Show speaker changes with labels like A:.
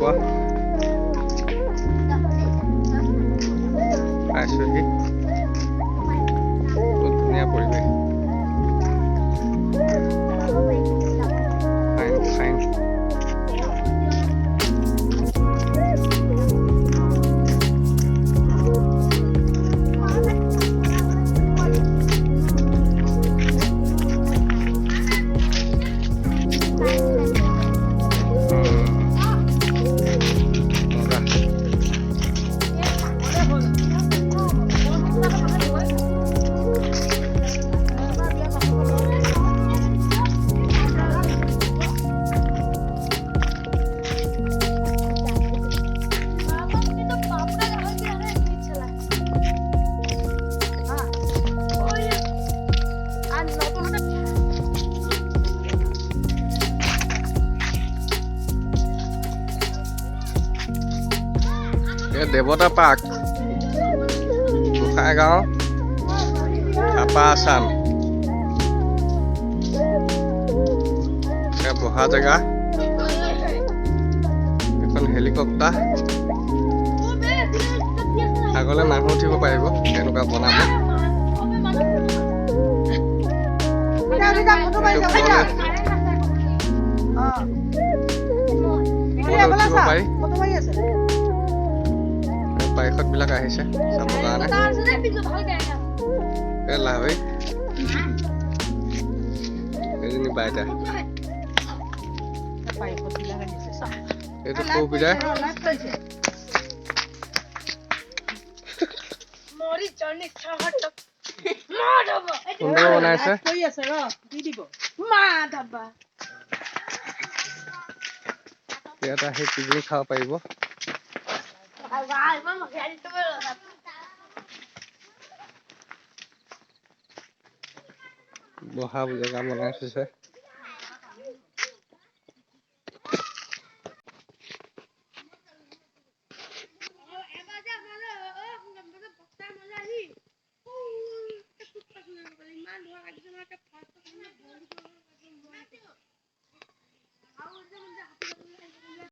A: কোৱা পাইছোহি বহুত ধুনীয়া পৰিৱেশ ফাইন ফাইন দেৱতা পাৰ্ক গোসাইগাঁও চাপা আছাম বহা জেগা এখন হেলিকপ্টাৰ আগলৈ মানুহ উঠিব পাৰিব এনেকুৱা বনাব উঠিব পাৰি বাইকত বিলাক আহিছে চাবৰ কাৰণে লাভেই এজনী বাইতা এইটো সুবিধা সুন্দৰ বনাইছে ইয়াত আহি পিকনিক খাব পাৰিব বহা জেগা বনাই থৈছে